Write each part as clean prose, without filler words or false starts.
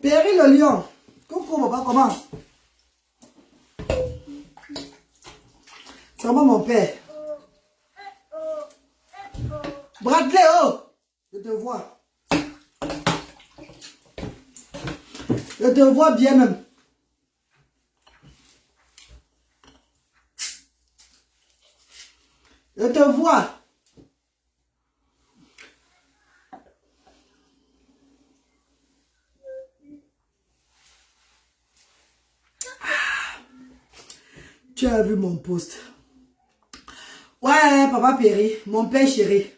Péry le lion. Coucou, papa, comment? Comment mon père? Bradley, oh! Je te vois. Je te vois bien même. Je te vois. Tu as vu mon post? Ouais, papa Péry, mon père chéri.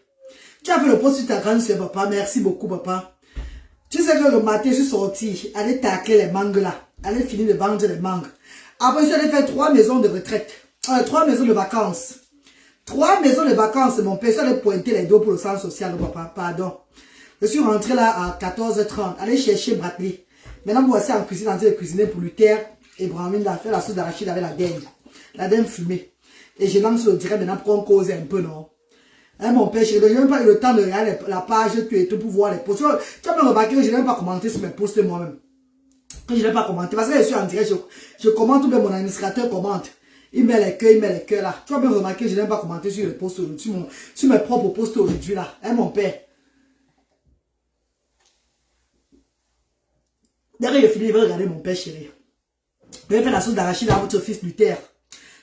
Tu as fait le post sur ta grande soeur, papa. Merci beaucoup, papa. Tu sais que le matin, je suis sorti, aller tacler les mangues là. Aller finir de vendre les mangues. Après, je suis allé faire 3 maisons de retraite. 3 maisons de vacances. 3 maisons de vacances, mon père. Je suis allé pointer les dos pour le centre social, papa. Pardon. Je suis rentré là à 14h30. Aller chercher Bradley. Maintenant, vous voici en cuisine, en train de cuisiner pour Luther et Bramine, là, faire la sauce d'arachide avec la dinde. La dinde fumée. Et je lance le direct maintenant pour qu'on cause un peu, non? Hein, mon père, je n'ai même pas eu le temps de regarder la page et tout pour voir les posts. Tu as même remarqué que je n'ai même pas commenté sur mes posts moi-même. Que je n'ai pas commenté. Parce que je suis en direct, je commente ou bien mon administrateur commente. Il met les cœurs là. Tu as même remarqué que je n'ai même pas commenté sur les posts aujourd'hui, sur mes propres posts aujourd'hui là. Hein, mon père? Derrière, il finit, il va regarder mon père chéri. Je vais faire la sauce d'arachide à votre fils Luther.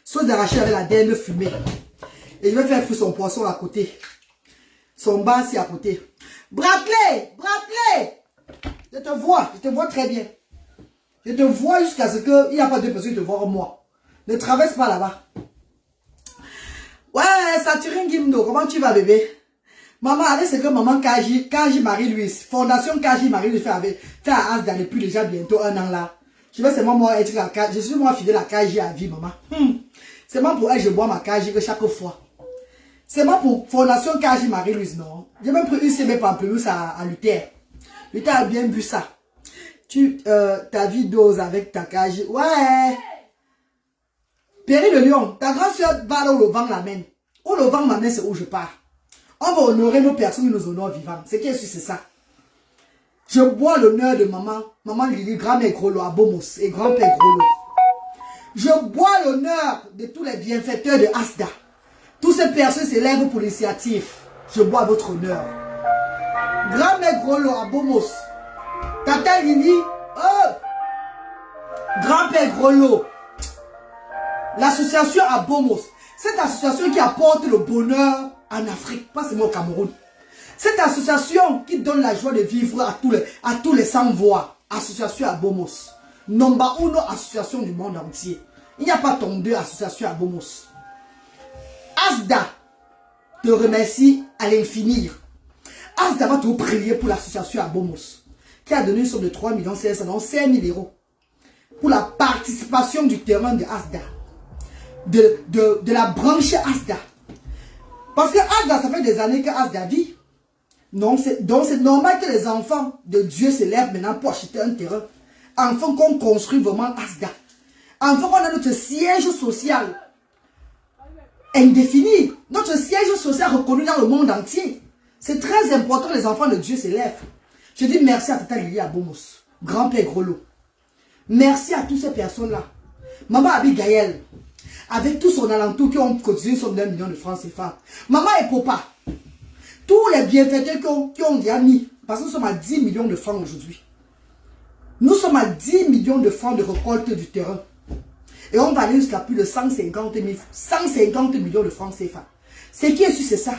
Sauce d'arachide avec la dinde fumée. Et je vais faire foutre son poisson à côté. Son bassi à côté. Bradley! Bradley! Je te vois très bien. Je te vois jusqu'à ce qu'il n'y a pas de personne qui te voit moi. Ne traverse pas là-bas. Ouais, Saturine Gimdo, comment tu vas bébé? Maman, allez, c'est que maman Kaji Marie-Louise, Fondation Kaji Marie-Louise fait à Asda depuis déjà bientôt 1 an là. Je vais seulement moi être la Kaji, je suis moi fidèle à Kaji à vie, maman. C'est moi pour elle, je bois ma Kaji chaque fois. C'est moi pour Fondation Kaji Marie-Louise, non. J'ai même pris une CB pamplemousse à Luther. Luther a bien bu ça. Ta vie dose avec ta Kaji. Ouais. Péry le lion, ta grande soeur va là où le vent l'amène. Où le vent m'amène, c'est où je pars. On va honorer nos personnes qui nous honorent vivants. Ce qui est sûr, c'est ça. Je bois l'honneur de maman Lily, grand-mère Grolo à Bomos et grand-père Grolo. Je bois l'honneur de tous les bienfaiteurs de Asda. Tous ces personnes s'élèvent pour l'initiative. Je bois votre honneur. Grand-mère Grolo à Bomos. Tata Lily. Oh. Grand-père Grolo. L'association à Bomos. Cette association qui apporte le bonheur en Afrique, pas seulement au Cameroun. Cette association qui donne la joie de vivre à tous les sans-voix. Association à Bomos. Number 1 association du monde entier. Il n'y a pas ton 2 association à Bomos. Asda te remercie à l'infini. Asda va te prier pour l'association à Bomos, qui a donné une somme de 3 500 000, donc 5 000 € pour la participation du terrain de Asda, de la branche Asda. Parce que Asda, ça fait des années que Asda vit. Donc c'est normal que les enfants de Dieu se lèvent maintenant pour acheter un terrain. Enfin qu'on construit vraiment Asda. Enfin qu'on a notre siège social indéfini. Notre siège social reconnu dans le monde entier. C'est très important que les enfants de Dieu se lèvent. Je dis merci à Tata Lily Abomos, grand-père Grolo. Merci à toutes ces personnes-là. Maman Abigail, avec tout son alentour qui ont cotisé une somme d'1 million de francs CFA. Maman et papa, tous les bienfaiteurs qui ont déjà mis, parce que nous sommes à 10 millions de francs aujourd'hui. Nous sommes à 10 millions de francs de récolte du terrain. Et on va aller jusqu'à plus de 150 millions de francs CFA. Ce qui est sûr, c'est ça.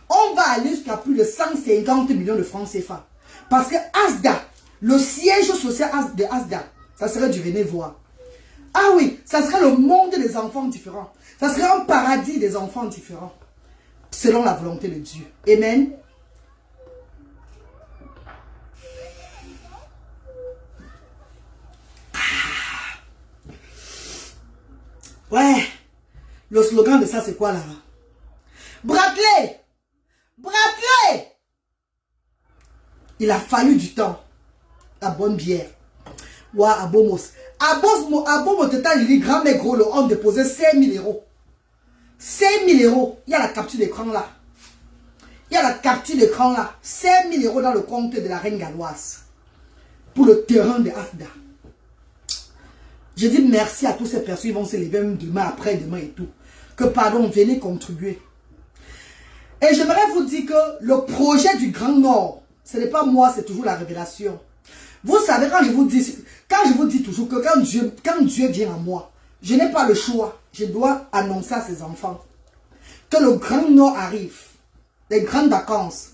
On va aller jusqu'à plus de 150 millions de francs CFA. Parce que Asda, le siège social de Asda, ça serait du venez voir. Ah oui, ça serait le monde des enfants différents. Ça serait un paradis des enfants différents. Selon la volonté de Dieu. Amen. Ouais. Le slogan de ça, c'est quoi là? Bradley! Bradley! Il a fallu du temps. La bonne bière. Ouais, à Bomos. À Bomos, Tata Lily, grand-mère Grolo, ont déposé 5 000 €. 5 000 €. Il y a la capture d'écran là. Il y a la capture d'écran là. 5 000 € dans le compte de la reine galloise. pour le terrain de Asda. Je dis merci à toutes ces personnes qui vont se lever même demain, après-demain et tout. Que pardon, venez contribuer. Et j'aimerais vous dire que le projet du Grand Nord, ce n'est pas moi, c'est toujours la révélation. Vous savez, quand je vous dis toujours que quand Dieu vient à moi, je n'ai pas le choix. Je dois annoncer à ses enfants que le Grand Nord arrive. Les grandes vacances.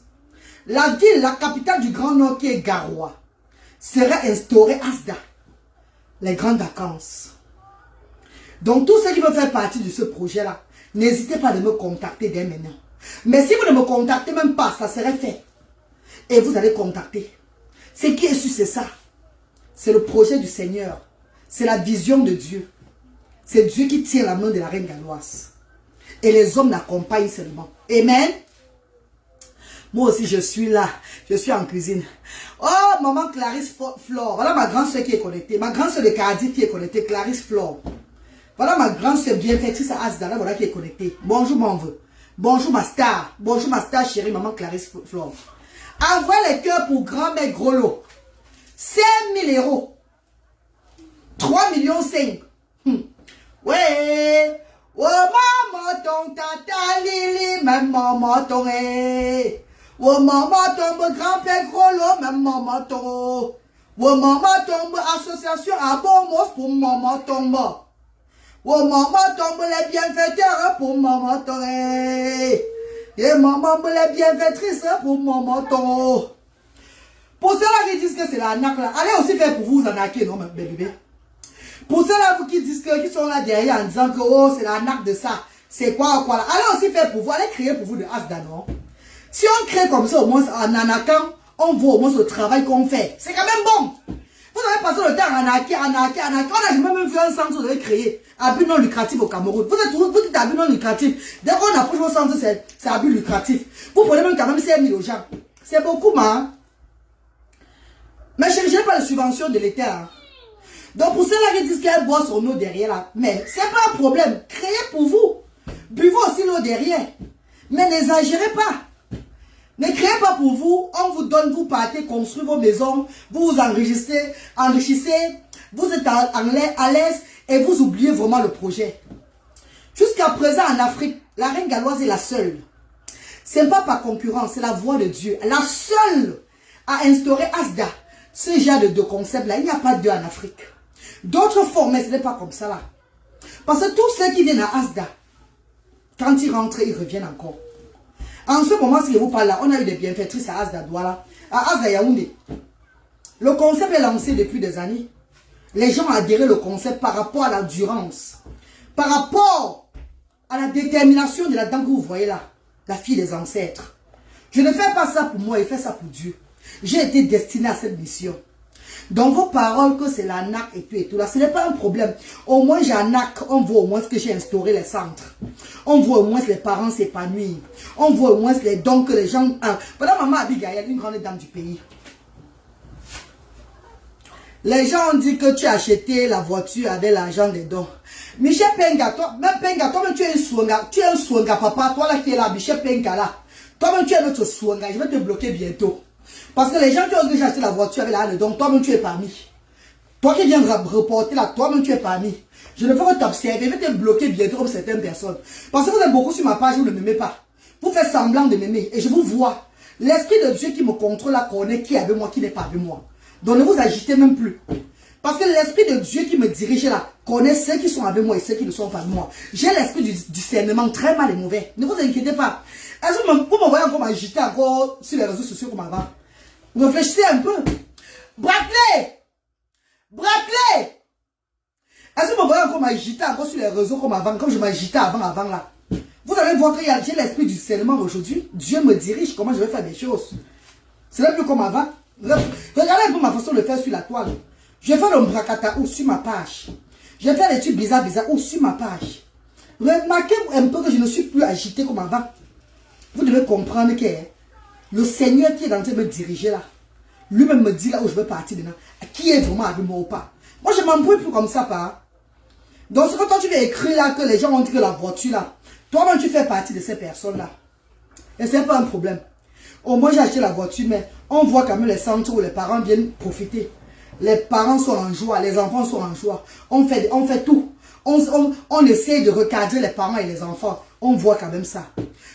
La ville, la capitale du Grand Nord qui est Garoua, sera instaurée Asda. Les grandes vacances. Donc, tous ceux qui veulent faire partie de ce projet-là, n'hésitez pas de me contacter dès maintenant. Mais si vous ne me contactez même pas, ça serait fait. Et vous allez contacter. Ce qui est sûr, c'est ça. C'est le projet du Seigneur. C'est la vision de Dieu. C'est Dieu qui tient la main de la reine galloise. Et les hommes l'accompagnent seulement. Amen. Moi aussi, je suis là. Je suis en cuisine. Oh, maman Clarisse Flore. Voilà ma grande soeur qui est connectée. Ma grande soeur de Cardiff qui est connectée. Clarisse Flore. Voilà ma grande soeur bienfaitrice à Asda. Voilà qui est connectée. Bonjour, mon vœu. Bonjour, ma star. Bonjour, ma star chérie, maman Clarisse Flore. Envoie les cœurs pour grand-mère Grolo. 5 000 €. 3 millions 5. Ouais. Oh, maman, ton tata Lili, même maman, ton oh, maman, ton grand-père Grolo, même maman, ton oh, maman, ton association à Bomos pour maman, ton oh, maman, ton les bienfaiteurs pour maman, ton et maman, les bienfaitrices pour maman, ton pour ceux-là qui disent que c'est l'arnaque là, allez aussi faire pour vous arnaquer, non, bébé. Pour ceux-là qui disent que, qui sont là derrière en disant que oh, c'est l'arnaque de ça, c'est quoi là. Allez aussi faire pour vous, allez créer pour vous de Asda, non? Si on crée comme ça, au moins en arnaquant, on voit au moins le travail qu'on fait. C'est quand même bon. Vous avez passé le temps à arnaquer. On a même vu un centre que vous avez créé, à but non lucratif au Cameroun. Vous dites à but non lucratif. Dès qu'on approche vos centres, c'est à but lucratif. Vous prenez même quand même 5 000 aux gens. C'est beaucoup, man. Mais je n'ai pas de subvention de l'État. Hein. Donc pour ceux-là qui disent qu'elle boit son eau derrière là, mais c'est pas un problème. Créez pour vous. Buvez aussi l'eau derrière. Mais n'exagérez pas. Ne créez pas pour vous. On vous donne, vous partez construire vos maisons. Vous vous enrichissez. Vous êtes à l'aise et vous oubliez vraiment le projet. Jusqu'à présent en Afrique, la reine galloise est la seule. Ce n'est pas par concurrence, c'est la voix de Dieu. La seule à instaurer Asda. Ce genre de concept là, il n'y a pas d'eux en Afrique. D'autres formes, mais ce n'est pas comme ça là. Parce que tous ceux qui viennent à Asda, quand ils rentrent, ils reviennent encore. En ce moment, si je vous parle là, on a eu des bienfaitrices à Asda Douala, à Asda Yaoundé. Le concept est lancé depuis des années. Les gens ont adhéré au concept par rapport à l'endurance, par rapport à la détermination de la dame que vous voyez là, la fille des ancêtres. Je ne fais pas ça pour moi, je fais ça pour Dieu. J'ai été destiné à cette mission. Dans vos paroles que c'est l'arnaque et tout là, ce n'est pas un problème. Au moins j'arnaque, on voit au moins que j'ai instauré les centres. On voit au moins les parents s'épanouir. On voit au moins les dons que les gens... Voilà maman Abigail, une grande dame du pays. Les gens ont dit que tu as acheté la voiture avec l'argent des dons. Michel Penga, toi-même tu es un swanga papa, toi là qui es là, Michel Penga là. Toi-même tu es notre swanga, je vais te bloquer bientôt. Parce que les gens qui ont déjà acheté la voiture avec l'argent des dons, toi-même tu es parmi. Toi qui viens reporter là, toi-même tu es parmi. Je ne veux pas t'observer, je vais te bloquer bientôt comme certaines personnes. Parce que vous êtes beaucoup sur ma page, vous ne m'aimez pas. Vous faites semblant de m'aimer et je vous vois. L'esprit de Dieu qui me contrôle là connaît qui est avec moi, qui n'est pas avec moi. Donc ne vous agitez même plus. Parce que l'esprit de Dieu qui me dirige là connaît ceux qui sont avec moi et ceux qui ne sont pas avec moi. J'ai l'esprit du discernement très mal et mauvais. Ne vous inquiétez pas. Est-ce que vous me voyez encore m'agiter encore sur les réseaux sociaux comme avant? Réfléchissez un peu. Braclé! Est-ce que vous me voyez encore m'agiter encore sur les réseaux comme avant, comme je m'agitais avant là? Vous allez voir que j'ai l'esprit du discernement aujourd'hui. Dieu me dirige comment je vais faire des choses. Ce n'est plus comme avant. Regardez un peu ma façon de faire sur la toile. Je fais le bracata ou sur ma page. Je fais des trucs bizarres ou sur ma page. Remarquez un peu que je ne suis plus agité comme avant. Vous devez comprendre que le Seigneur qui est en train de me diriger là, lui-même me dit là où je veux partir dedans, qui est vraiment avec moi ou pas. Moi je m'embrouille plus comme ça pas. Donc ce que toi tu vas écrire là, que les gens ont dit que la voiture là, toi-même tu fais partie de ces personnes là. Et c'est pas un problème. Au moins j'ai acheté la voiture, mais on voit quand même les centres où les parents viennent profiter. Les parents sont en joie, les enfants sont en joie. On fait tout. On essaie de recadrer les parents et les enfants. On voit quand même ça.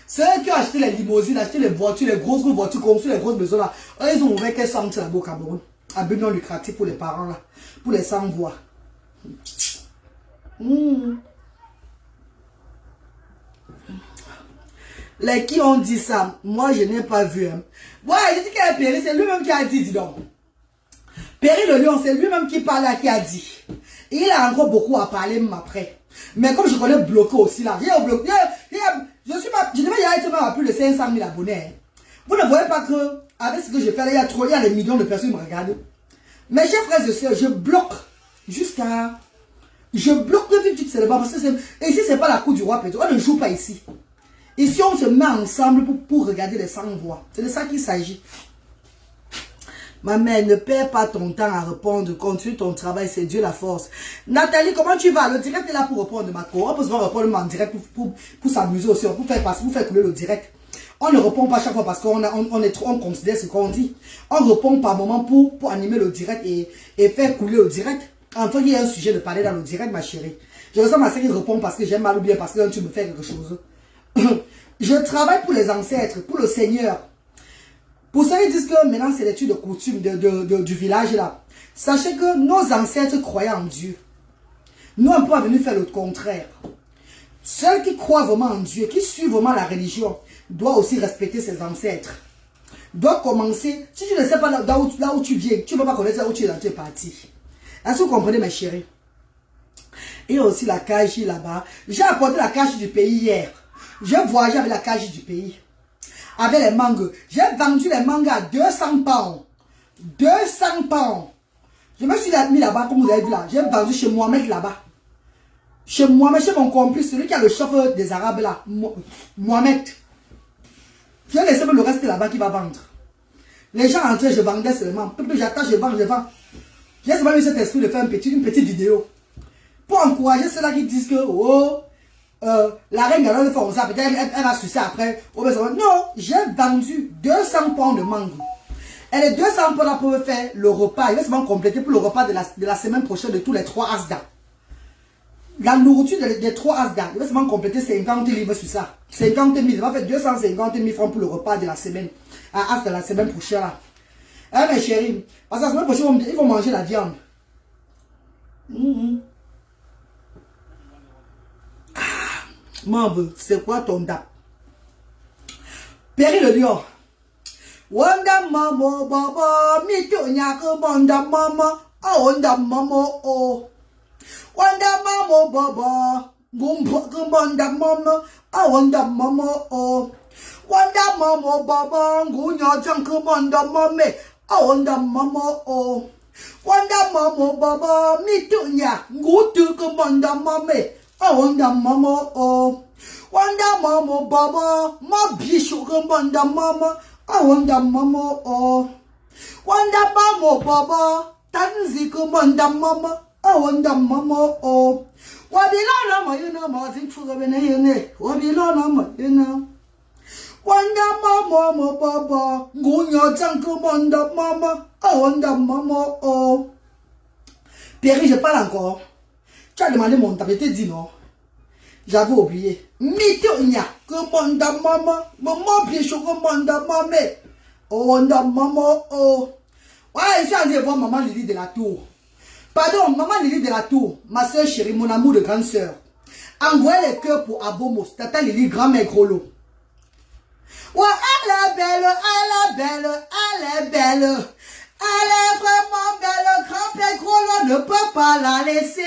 Ceux qui ont acheté les limousines, acheté les voitures, les grosses voitures, construit les grosses maisons là, eux, ils ont ouvert quel centre là-bas au Cameroun. À but non lucratif pour les parents là. Pour les sans-voix. Les qui ont dit ça, moi je n'ai pas vu. Hein. Ouais, je dis qu'il a Péri, c'est lui-même qui a dit, dis donc. Péri le lion, c'est lui-même qui parle là, qui a dit. Et il a encore beaucoup à parler même après. Mais comme je connais bloqué aussi là, je devais y être même à plus de 500 000 abonnés. Hein. Vous ne voyez pas que, avec ce que je fais là, il y a des millions de personnes qui me regardent. Mes chers frères et sœurs, je bloque jusqu'à... Je bloque le vif du célébat parce que et ici, c'est pas la cour du roi Pétro. On ne joue pas ici. Ici, on se met ensemble pour regarder les sans-voix. C'est de ça qu'il s'agit. Ma mère, ne perds pas ton temps à répondre. Continue ton travail, c'est Dieu la force. Nathalie, comment tu vas? Le direct est là pour répondre, ma co. On peut se voir répondre en direct pour s'amuser aussi. Pour faire couler le direct. On ne répond pas chaque fois parce on considère ce qu'on dit. On répond par moment pour animer le direct et faire couler le direct. Enfin, il y a un sujet de parler dans le direct, ma chérie. Je ressens ma sœur qui répond parce que j'aime mal ou bien parce que tu me fais quelque chose. Je travaille pour les ancêtres, pour le Seigneur. Pour ceux qui disent que maintenant c'est l'étude de coutume du village là. Sachez que nos ancêtres croyaient en Dieu. Nous, on peut venir faire le contraire. Ceux qui croient vraiment en Dieu, qui suivent vraiment la religion, doivent aussi respecter ses ancêtres. Doivent commencer. Si tu ne sais pas là où tu viens, tu ne peux pas connaître là où tu es parti. Est-ce que vous comprenez, mes chéris? Et aussi la cage là-bas. J'ai apporté la cage du pays hier. J'ai voyagé avec la cage du pays. Avec les mangues. J'ai vendu les mangues à 200 pounds. 200 pounds. Je me suis mis là-bas, comme vous avez vu là. J'ai vendu chez Mohamed là-bas. Chez Mohamed, chez mon complice, celui qui a le chauffeur des Arabes là. Mohamed. Je vais laisser le reste là-bas qui va vendre. Les gens entraient, je vendais seulement. J'attends, je vends. J'ai seulement eu cet esprit de faire une petite vidéo. Pour encourager ceux-là qui disent que, oh, la reine Galon de Fonza, peut-être elle va sucer après. Non, j'ai vendu 200 pounds de mangue. Et les 200 pounds là pour faire le repas. Il va seulement compléter pour le repas de la semaine prochaine de tous les 3 Asda. La nourriture des 3 Asda. Il va seulement compléter 50 livres sur ça. 50 000. Il va faire 250 000 francs pour le repas de la semaine. À Asda la semaine prochaine là. Eh mes chéris, parce que la semaine prochaine, ils vont manger la viande. Maman, c'est quoi ton dap? Péri le lion. Wanda mama baba, mi to nyaka banda mama, a wanda mama o. Wanda mama baba, gumpa banda mama, a wanda mama o. Wanda mama baba, gunya janka banda mama, a wanda mama o. Wanda mama baba, mi to nya, gutu banda mama. I wonder mama oh, wonder mama baba, my bishop wonder mama. I wonder mama oh, wonder mama baba, tanzi wonder mama. I wonder mama oh, wabilana ma you know ma zin fuga bene yene, wabilana ma you know. Wonder mama baba, gunya janko wonder mama. I wonder mama oh. Péri, je parle encore. Tu as demandé mon temps, je t'ai dit non. J'avais oublié. Mitonya, commanda maman, maman piécho commanda maman. Oh, maman, oh. Ouais, je suis allé voir maman Lily de la Tour. Pardon, maman Lily de la Tour, ma soeur chérie, mon amour de grande soeur. Envoyez les cœurs pour Abomos, tata Lily, grand-mère Grolo. Ouais, elle est belle, elle est belle, elle est belle. Elle est vraiment belle, grand-père Grolo ne peut pas la laisser.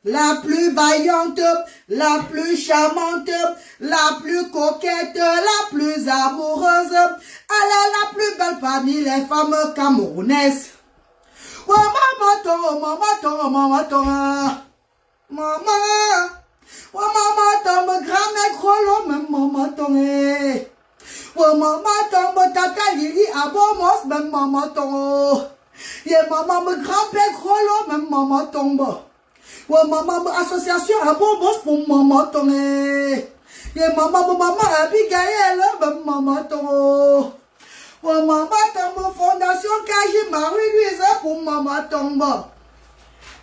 La plus vaillante, la plus charmante, la plus coquette, la plus amoureuse. Elle est la plus belle parmi les femmes camerounaises. Oh maman ton, maman ton, maman ton. Maman. Oh maman ton, grand-mère Grolo, même maman ton. Oh maman ton, tata Lily, abomos, même maman ton. Et maman, grand-père Grolo, même maman ton. Ouais, maman, association à bon boss pour maman ton. Et maman, Abigail, maman ton. Pour maman tombe, fondation Kaji Marie-Louise pour maman tombe.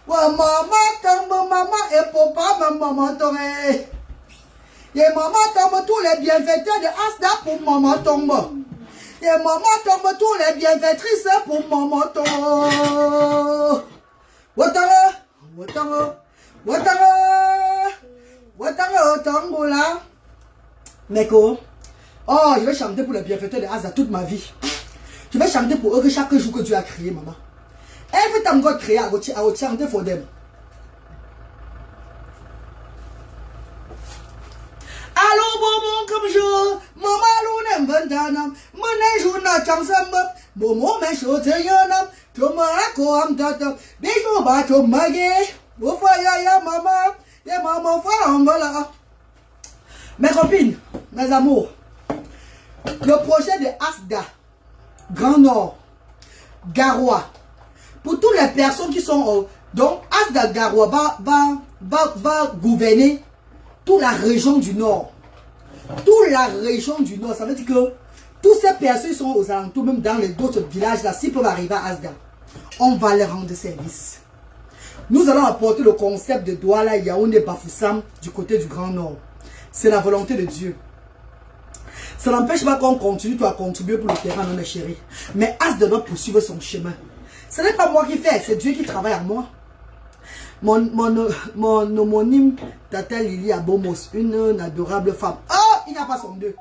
Pour maman tombe, maman et papa, maman tombe. Et maman tombe tous les bienfaiteurs de Asda pour maman tombe. Et maman tombe tous les bienfaitrices pour maman tombe. Watara, watara, watara, watara, tamboula. Meko, oh, je vais chanter pour les bienfaiteurs de Asda toute ma vie. Je vais chanter pour eux que chaque jour que Dieu a créé, maman. Every time God create, I will chant for them. Allo bobo comme je, maman l'on vendanam, mon jour n'a chansamba, bomo me chote yanam, tomako am tata, bijou bato magé, au foyer ya maman, ya maman falambala. Mes copines, mes amours, le projet de Asda, Grand Nord, Garoua, pour toutes les personnes qui sont donc Asda Garoua va gouverner toute la région du Nord. Toute la région du Nord, ça veut dire que toutes ces personnes sont aux alentours, même dans les d'autres villages là, s'ils peuvent arriver à Asda, on va leur rendre service. Nous allons apporter le concept de Douala, Yaoundé, Bafoussam du côté du Grand Nord. C'est la volonté de Dieu. Ça n'empêche pas qu'on continue à contribuer pour le terrain, mes chéris. Mais Asda doit poursuivre son chemin. Ce n'est pas moi qui fais, c'est Dieu qui travaille à moi. Mon homonyme, Tata Lili Abomos, une adorable femme. Oh, il n'y a pas son deux.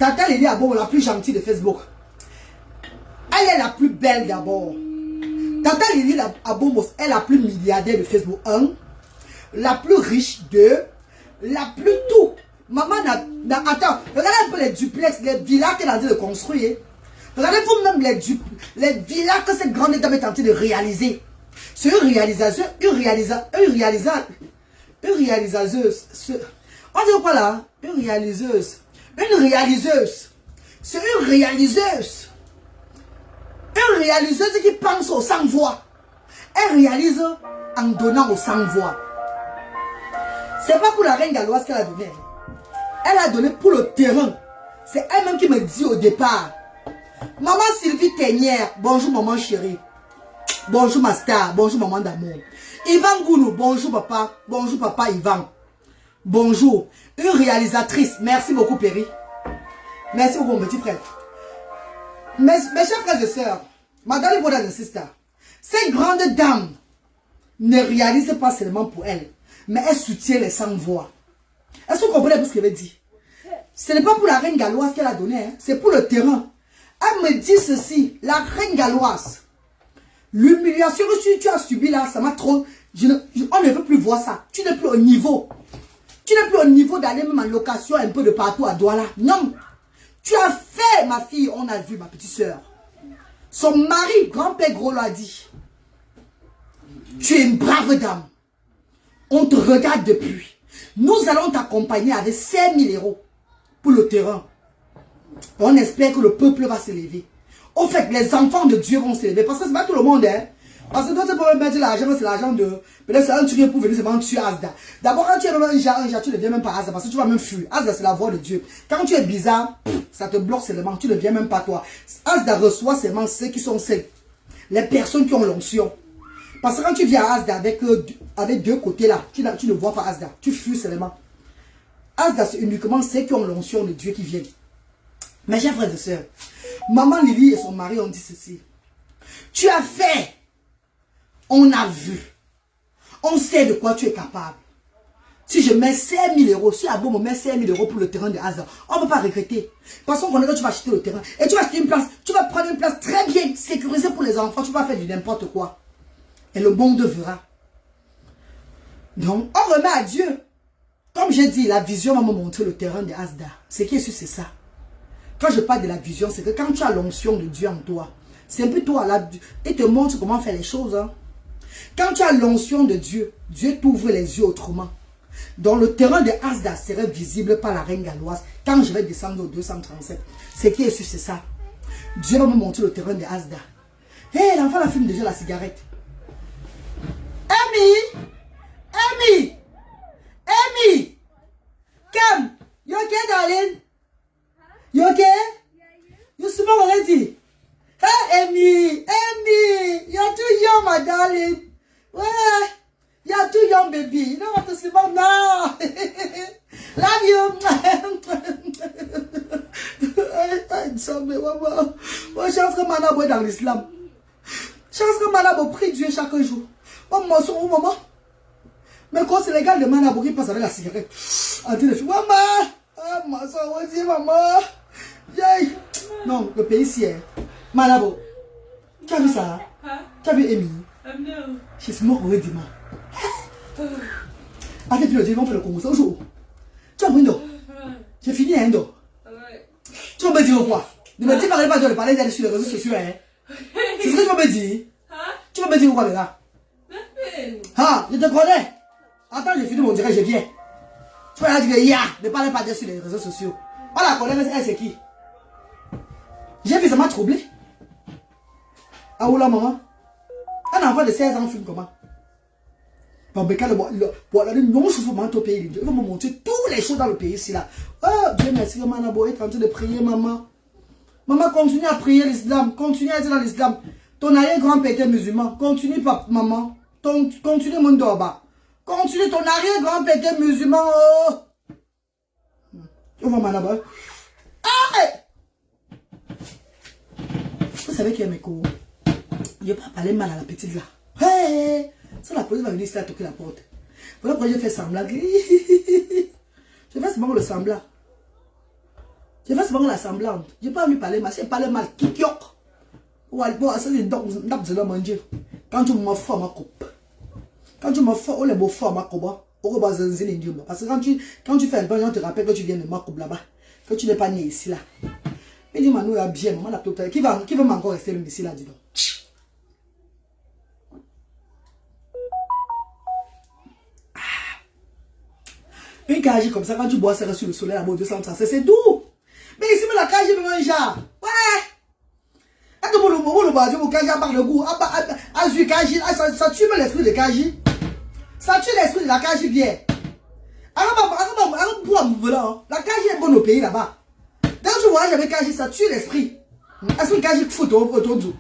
Tata Lili Abomos, la plus gentille de Facebook. Elle est la plus belle d'abord. Tata Lili Abomos est la plus milliardaire de Facebook. 1. La plus riche. 2. La plus tout. Maman attends, regardez un peu les duplex, les villas qu'elle est en train de construire. Regardez-vous même les villas que cette grande dame est en train de réaliser. C'est une réalisatrice. On dit quoi là? Une réaliseuse. C'est une réaliseuse. Une réaliseuse qui pense aux sans voix. Elle réalise en donnant aux sans voix. C'est pas pour la reine galloise qu'elle a donné. Elle a donné pour le terrain. C'est elle-même qui me dit au départ. Maman Sylvie Teignère, bonjour maman chérie. Bonjour ma star, bonjour maman d'amour. Ivan Gounou, bonjour papa Ivan. Bonjour, une réalisatrice, merci beaucoup Péri. Merci beaucoup mon petit frère. Mes chers frères et sœurs, madame brothers and sisters, cette grande dame ne réalise pas seulement pour elle, mais elle soutient les sans voix. Est-ce que vous comprenez ce qu'elle veut dire? Ce n'est pas pour la reine galloise qu'elle a donné, hein, c'est pour le terrain. Elle me dit ceci, la reine galloise. L'humiliation que tu as subi là, ça m'a trop... on ne veut plus voir ça. Tu n'es plus au niveau. Tu n'es plus au niveau d'aller même en location un peu de partout à Douala. Non. Tu as fait, ma fille, on a vu, ma petite soeur. Son mari, grand-père Gros, l'a dit. Tu es une brave dame. On te regarde depuis. Nous allons t'accompagner avec 5 000 € pour le terrain. On espère que le peuple va se lever. Au fait, les enfants de Dieu vont s'élever. Parce que ce n'est pas tout le monde, hein. Parce que toi, tu peux mettre l'argent, c'est l'argent de... Peut-être c'est un truc pour venir se vendre sur Asda. D'abord, quand tu es dans un jar, tu ne deviens même pas Asda. Parce que tu vas même fuir. Asda, c'est la voix de Dieu. Quand tu es bizarre, ça te bloque seulement. Tu ne deviens même pas toi. Asda reçoit seulement ceux qui sont ceux. Les personnes qui ont l'onction. Parce que quand tu viens à Asda avec deux côtés là, tu ne vois pas Asda. Tu fuis seulement. Asda, c'est uniquement ceux qui ont l'onction de Dieu qui viennent. Mes chers frères et sœurs, maman Lily et son mari ont dit ceci. Tu as fait. On a vu. On sait de quoi tu es capable. Si je mets 5 000 €, si Abo me met 5 000 € pour le terrain de Asda, on ne peut pas regretter. Parce qu'on connaît que tu vas acheter le terrain. Et tu vas acheter une place. Tu vas prendre une place très bien sécurisée pour les enfants. Tu vas faire du n'importe quoi. Et le monde verra. Donc, on remet à Dieu. Comme j'ai dit, la vision va me montrer le terrain de Asda. Ce qui est sûr, c'est ça. Quand je parle de la vision, c'est que quand tu as l'onction de Dieu en toi, c'est un peu toi là, il te montre comment faire les choses. Hein. Quand tu as l'onction de Dieu, Dieu t'ouvre les yeux autrement. Donc le terrain de Asda serait visible par la reine galloise quand je vais descendre au 237. Ce qui est sûr, c'est ça. Dieu va me montrer le terrain de Asda. Hé, hey, l'enfant la fume déjà la cigarette. Amy! Come! You okay, darling? You okay? You smoke already? Hey, Amy, you're too young, my darling. Well, you're too young, baby. You don't want to smoke now. Love you. Moi, chance que Manabo est dans l'islam. Chance que Manabo prie Dieu chaque jour. Oh, mon son, oh, maman. Mais quand c'est légal de Manabo qui passe avec la cigarette. En train de faire, maman. Ah, mon son, on dit, maman. Yay. Non, le pays ici est. Manabo. Tu as vu ça? Tu as vu Amy? No. Je suis mort already, man. Attends, puis le Dieu, on fait le Congo, ça aujourd'hui. Tu as pris d'eau? J'ai fini un d'eau. Tu vas me dire quoi? Ne me dis pas de parler d'aller sur les réseaux sociaux, hein? C'est ce que tu vas me dire? Tu vas me dire quoi, là? Ah, je te connais. Attends, j'ai fini mon direct, je viens. Tu vas dire que ne parlez pas d'elle sur les réseaux sociaux. On la connaît, mais elle, c'est qui? J'ai vu, ça m'a troublé. Ah, oula, maman. Un enfant de 16 ans fume comment? Bon, mais quand le non-chauffement au pays, il va me montrer toutes les choses dans le pays ici là. Oh, Dieu merci, Manabo est en train de prier, maman. Maman, continue à prier l'islam, continue à être dans l'islam. Ton arrière-grand-père était musulman. Continue, papa, maman. Continue, mon dorba. Continue, ton arrière-grand-père était musulman. Oh. On va Manabo. Ah! Vous savez qui est mes cours? Je ne vais pas parler mal à la petite là. Hey! Ça, la police va venir ici à toquer la porte. Voilà pourquoi j'ai fait semblant. Je fais semblant le semblant. Je fais semblant la semblante. Je n'ai pas envie de parler mal. Si je parle mal, kikiok. Ou alors, ça c'est de manger. Quand tu m'as fait ma coupe. Quand tu m'as fait, on est beau fort ma coupe. On va se dire. Parce que quand tu fais un bon, on te rappelle que tu viens de ma coupe là-bas. Que tu n'es pas né ici là. Mais dis-moi, nous, il y a bien, maman, la totale. Qui va encore rester ici là, dis donc. Une cage comme ça, quand tu bois ça sur le soleil à 230, c'est doux. Mais ici, la cage, je me mange. Ouais. Et tout le monde, le cage par le goût. Ça tue l'esprit de cage. Ça tue l'esprit de la cage bien. La cage est bonne au pays là-bas. Quand tu voyages avec cage, ça tue l'esprit. Est-ce que cage fout autour de vous?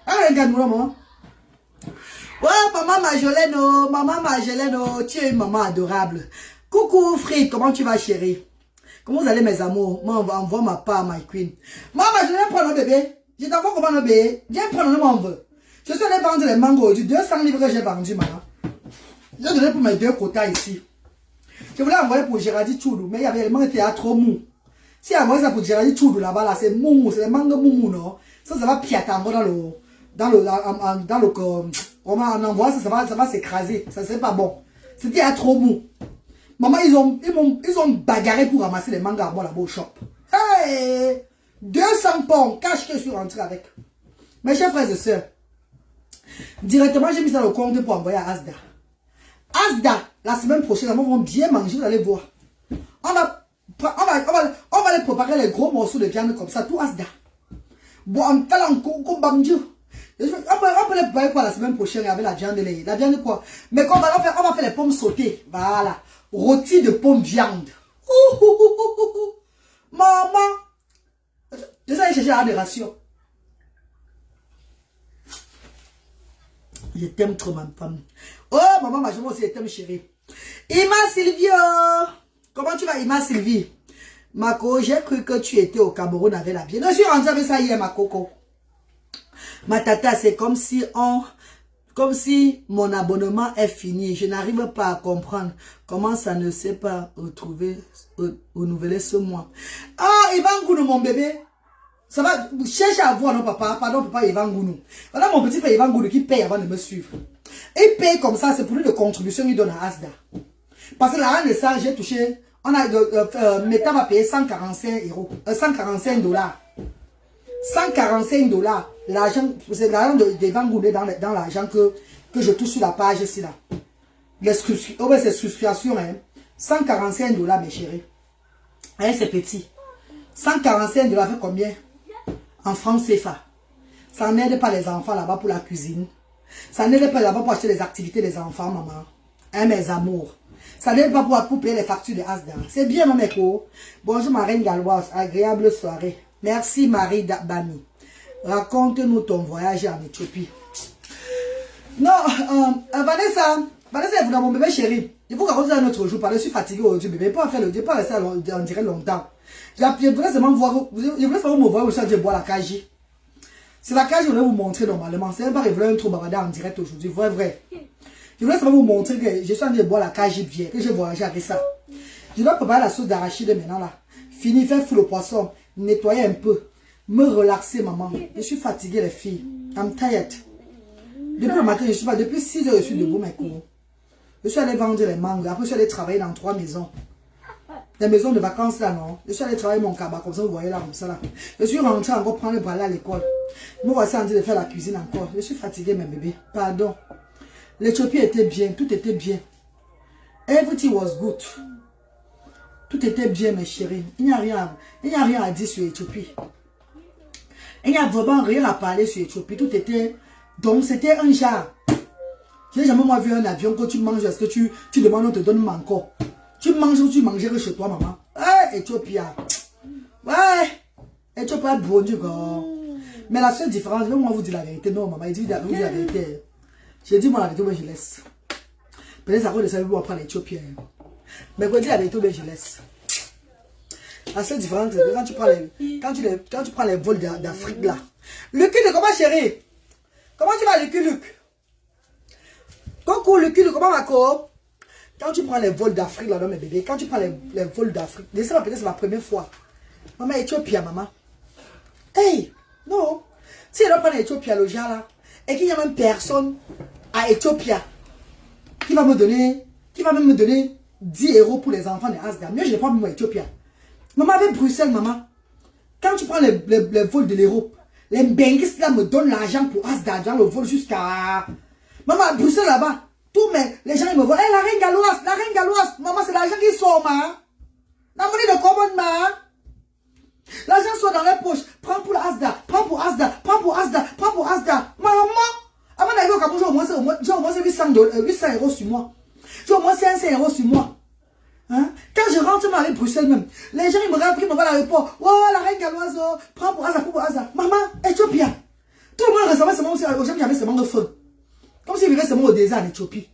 Regarde-nous là, maman. Ouais, maman Marjolaine, tu es une maman adorable. Coucou Fred, comment tu vas chérie? Comment vous allez mes amours? Moi envoie ma part, my queen. Maman, je viens prendre un bébé. Je t'envoie comment un bébé? Viens prendre un veut. Je suis allé vendre les mangots du 200 livres que j'ai vendu, maman. J'ai donné pour mes 2 quotas ici. Je voulais envoyer pour Géraldine Choudou, mais il y avait les mangues qui étaient trop mou. Si elle envoie ça pour Géraldine Choudou là-bas, là, c'est mou, c'est les mangues mou, non? Ça va piater dans le corps. On envoie ça, ça va s'écraser. Ça c'est pas bon. C'était trop mou. Maman, ils ont bagarré pour ramasser les mangas là-bas au shop. Hey! 200 pounds, cash que je suis rentré avec. Mes chers frères et sœurs, directement, j'ai mis ça dans le compte pour envoyer à Asda. Asda, la semaine prochaine, nous vont bien manger, vous allez voir. On va les préparer les gros morceaux de viande comme ça, tout Asda. Bon, on fait un bamdjou. On peut les préparer quoi la semaine prochaine avec la viande quoi. Mais on va faire les pommes sautées. Voilà. Rôti de pommes viande. Maman. Je vais chercher à des rations. Je t'aime trop, ma femme. Oh, maman, moi aussi, je t'aime, chérie. Ima Sylvie. Comment tu vas, Ima Sylvie? Mako, j'ai cru que tu étais au Cameroun avec la bière. Je suis rentrée avec ça hier, ma coco. Ma tata, c'est comme si mon abonnement est fini. Je n'arrive pas à comprendre comment ça ne s'est pas renouvelé ce mois. Ah, Ivan Gounou, mon bébé. Ça va, cherche à voir, non, papa. Pardon, papa, Ivan Gounou. Voilà mon petit frère Ivan Gounou qui paye avant de me suivre. Il paye comme ça, c'est pour lui de contribution qu'il donne à Asda. Parce que l'argent de ça, j'ai touché, Meta va payer 145 euros, 145 $. 145 $. L'argent, c'est l'argent d'Ivan Gounou dans l'argent que je touche sur la page ici là. C'est souscription, hein. 145 $, mes chéris. Hein, c'est petit. 145 $ fait combien? En francs CFA. Ça n'aide pas les enfants là-bas pour la cuisine. Ça n'aide pas là-bas pour acheter les activités des enfants, maman. Hein, mes amours. Ça n'aide pas pour payer les factures de Asda. C'est bien, mon écho. Bonjour, ma reine galloise. Agréable soirée. Merci Marie Bami. Raconte-nous ton voyage en Éthiopie. Non, Vanessa, vous dans mon bébé chéri. Il faut raconter un autre jour, parce que je suis fatiguée aujourd'hui, bébé. Pas faire le départ, rester en direct longtemps. Je voulais seulement voir, je voulais seulement me voir aussi, je bois la KJ. C'est la KJ que je voulais vous montrer normalement. C'est pas que je voulais un trop bavardé en direct aujourd'hui, vrai. Je voulais seulement vous montrer que je suis en train de boire la KJ bien, que j'ai voyagé avec ça. Je dois préparer la sauce d'arachide maintenant là. Fini, faire fou le poisson, nettoyer un peu, me relaxer maman. Je suis fatiguée les filles. I'm tired. Depuis le matin, je suis pas, depuis 6 heures, je suis debout mes cours. Je suis allé vendre les mangues, après je suis allé travailler dans 3 maisons. Les maisons de vacances là, non. Je suis allé travailler mon cabas, comme ça, vous voyez là, comme ça là. Je suis rentré encore prendre le balai à l'école. Me voici en train de faire la cuisine encore. Je suis fatiguée mes bébés, pardon. L'Éthiopie était bien, tout était bien. Everything was good. Tout était bien mes chéris. Il n'y a rien à dire sur l'Éthiopie. Il n'y a vraiment rien à parler sur l'Éthiopie. Tout était... Donc c'était un genre. Je n'ai jamais moi vu un avion quand tu manges, est-ce que tu demandes on te donne encore. Tu manges ou tu mangerais chez toi maman. Ouais, Éthiopie. Ouais. Éthiopie bon du corps. Mais la seule différence, même moi vous dire la vérité. Non maman, il dit la vérité. J'ai dit moi la vérité, moi je laisse. Peut-être ça va savoir prendre l'Éthiopie. Mais pour dire la vérité, je laisse. La seule différence, c'est que quand tu prends les vols d'Afrique là. Luc, comment chérie? Comment tu vas, Luc? Coucou, Luc, comment va, quoi? Quand tu prends les vols d'Afrique là, non, mes bébés, quand tu prends les vols d'Afrique, ça peut-être c'est la première fois. Maman, Éthiopie, maman. Hey, non. Si elle doit prendre l'Éthiopie, le genre là, et qu'il y a même personne à Éthiopie qui va même me donner 10 € pour les enfants de Asda. Mieux, je ne prends pas mon Éthiopie. Maman, avec Bruxelles, maman, quand tu prends les vols de l'Europe, les benguistes là me donnent l'argent pour Asda, dans le vol jusqu'à... Maman, à Bruxelles là-bas, les gens ils me voient, hey, la reine galloise, maman, c'est l'argent qui sort, ma. La monnaie de commande, ma. L'argent sort dans les poches, prends pour Asda, prends pour Asda. Maman, avant d'arriver au Cameroun, j'ai au moins 800 € sur moi. J'ai au moins 500 € sur moi. Hein? Quand je rentre avec Bruxelles même, les gens ils me regardent, ils me voient à l'aéroport. Oh, la reine galloise, prends pour Asda, Maman, Éthiopie. Tout le monde ressemblait seulement aux gens qui avaient seulement de feu. Comme s'ils vivaient seulement au désert en Éthiopie.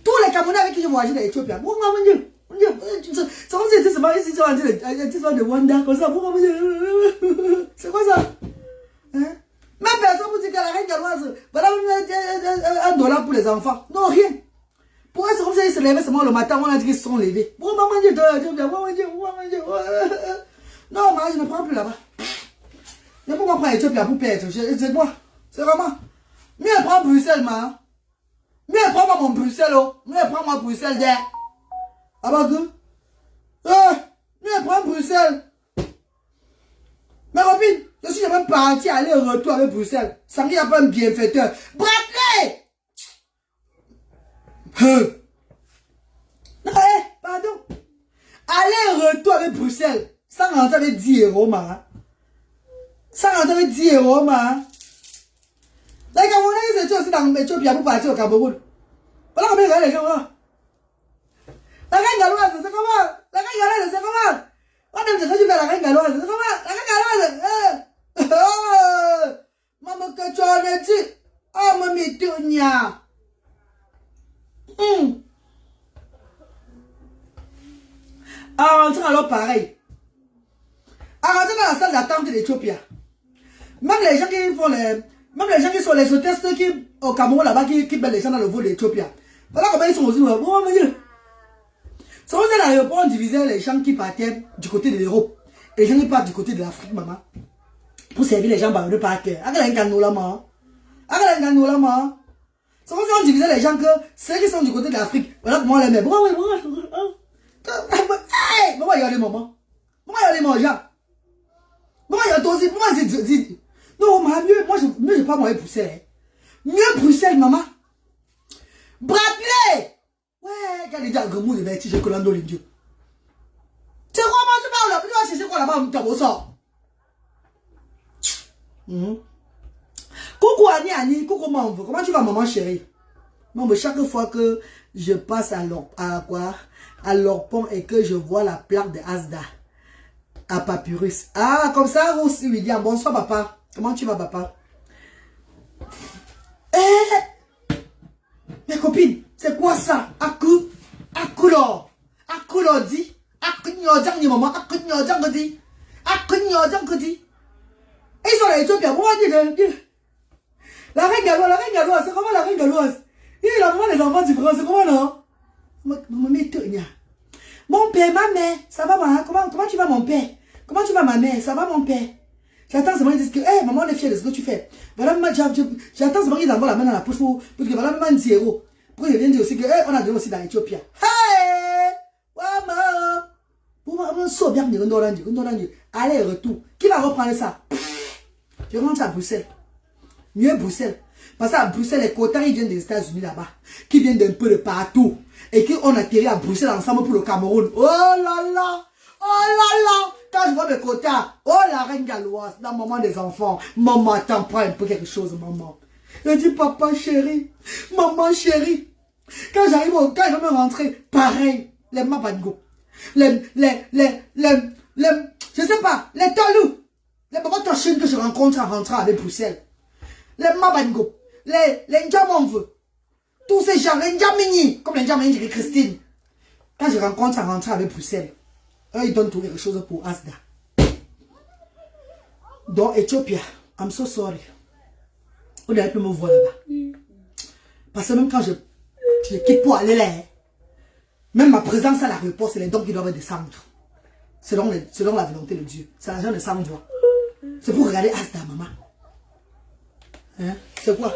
Tous les Camerounais avec qui j'ai voyagé dans l'Éthiopie. C'est comme si c'était seulement ici, de Wanda, comme ça. C'est quoi ça? Hein? Même personne vous dit que la reine galloise, voilà $1 pour les enfants. Non, rien. Pourquoi c'est comme ça, ils se levaient seulement le matin, on a dit qu'ils se sont levés. Non, maman, je ne prends plus là-bas. Je ne peux pas prendre l'Éthiopie pour perdre. C'est moi. C'est vraiment. Mieux prends Bruxelles, ma. Mieux prends mon Bruxelles, oh. Mieux prends moi Bruxelles d'air. Ah bah que? Mieux prends Bruxelles. Ma copine, je suis même parti aller au retour avec Bruxelles. Ça me dit, il n'y a pas un bienfaiteur. Bradley! Pardon. Aller-retour avec Bruxelles. Sans rentrer avec 10 €, ma. Sans rentrer avec 10 €, ma. Les Camerounais, ils étaient aussi dans l'Éthiopie pour partir au Cameroun. Voilà combien les gens là. La reine galloise, c'est comment? La reine galloise, c'est comment? On aime ce que tu fais la reine galloise, c'est comment? La reine galloise, maman, que tu en es dit? Oh, mamie, Tonia. À rentrer alors pareil. À rentrer dans la salle d'attente de l'Éthiopie. Même les gens qui font même les gens qui sont les hôtesses qui au Cameroun là-bas qui mettent les gens dans le vol de l'Éthiopie. Voilà comment ils sont aussi. C'est comme ça dans l'aéroport on divisait les gens qui partaient du côté de l'Europe et les gens qui partent du côté de l'Afrique, maman. Pour servir les gens par le parquet. C'est comme ça on divisait les gens que ceux qui sont du côté de l'Afrique. Voilà comment on les met. Maman, regardez maman. Maman, regardez mon gens. Maman, regardez aussi. Maman, dit. Non, moi, je pas moi Bruxelles. Mieux Bruxelles, maman. Bradley! Ouais, quand il dit à Gamou, il va être que l'ando l'indieux. C'est quoi, moi, tu parles là? Tu vas chercher quoi là-bas, tu as ça? Coucou Annie, coucou maman. Comment tu vas, maman chérie? Maman, chaque fois que je passe à l'Orpont et que je vois la plaque de Asda, à Papyrus. Ah, comme ça, Rousse William. Bonsoir, papa. Comment tu vas, papa? Eh, mes copines, c'est quoi ça? Akulo dit. Akunyojang ni maman. Akunyojang dit. Akunyojang dit. Et ils sont là, Éthiopie. Comment dire? La reine galloise, c'est comment la reine galloise? Il a vraiment les enfants différents, c'est comment non? Mon père, ma mère, ça va maman? Comment tu vas mon père? Comment tu vas ma mère? Ça va mon père? J'attends seulement qu'ils disent que, hey, maman, on est fière de ce que tu fais. Voilà, j'attends seulement qu'ils envoient la main dans la poche pour que voilà, maman dit héros. Pour qu'ils viennent dire aussi que, hey, on a donné aussi dans l'Éthiopie. Hey! Maman! Saut bien, allez, retour. Qui va reprendre ça? Je rentre à Bruxelles. Mieux Bruxelles. Parce qu'à Bruxelles, les quotas, ils viennent des États-Unis là-bas. Qui viennent d'un peu de partout. Et qu'on atterrit à Bruxelles ensemble pour le Cameroun. Oh là là! Oh là là! Quand je vois mes quotas, oh la reine galloise, dans le moment des enfants, maman, attends, prends un peu quelque chose, maman. Je dis, papa chéri, maman chérie. Quand je vais me rentrer, pareil, les mabango, je sais pas, les tolous, les mamans tochines que je rencontre en rentrant avec Bruxelles, les mabango, les njamonveux, tous ces gens, les njamini, comme les njamini de Christine. Quand je rencontre en rentrant avec Bruxelles, ils donnent tout quelque chose pour Asda. Donc, Éthiopie, I'm so sorry. On aurait pu me voir là-bas. Parce que même quand je quitte pour aller là, même ma présence à l'aéroport, c'est les dons qui doivent descendre. Selon la volonté de Dieu. C'est l'argent de 100 doigts. C'est pour regarder Asda, maman. Hein? C'est quoi?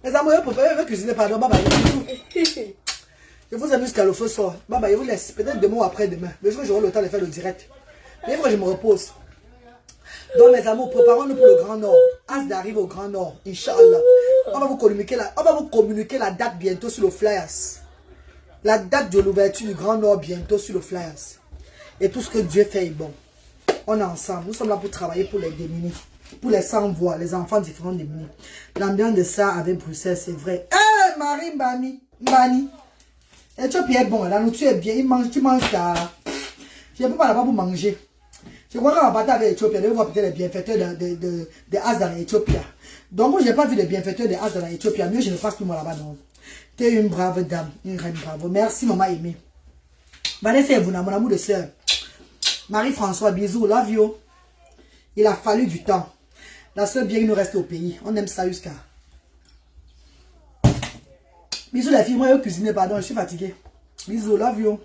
Les amours, vous pouvez cuisiner, pardon, baba. Je vous amuse jusqu'à le feu sort. Baba, je vous laisse. Peut-être demain ou après-demain. Mais je veux que j'aurai le temps de faire le direct. Mais il faut que je me repose. Donc, mes amours, préparons-nous pour le Grand Nord. Asda arrive au Grand Nord. Inch'Allah. On va vous communiquer la date bientôt sur le Flyers. La date de l'ouverture du Grand Nord bientôt sur le Flyers. Et tout ce que Dieu fait est bon. On est ensemble. Nous sommes là pour travailler pour les démunis. Pour les sans-voix, les enfants différents démunis. L'ambiance de ça avec Bruxelles, c'est vrai. Hé, Marie Mbani. Éthiopie est bon, la nourriture est bien. Tu manges ça. Je ne peux pas là-bas pour manger. Je crois qu'on va partir avec l'Éthiopie. On va voir peut-être les bienfaiteurs de As dans l'Éthiopie. Donc, moi, je n'ai pas vu les bienfaiteurs de As dans l'Éthiopie. Mieux, je ne passe plus moi là-bas, non. Tu es une brave dame, une reine bravo. Merci, maman aimée. Vanessa Ebouna, mon amour de soeur. Marie-François, bisous, love you. Il a fallu du temps. La soeur bien nous reste au pays. On aime ça jusqu'à. Bisous les filles, moi je cuisine, pardon, je suis fatiguée. Bisous, love you.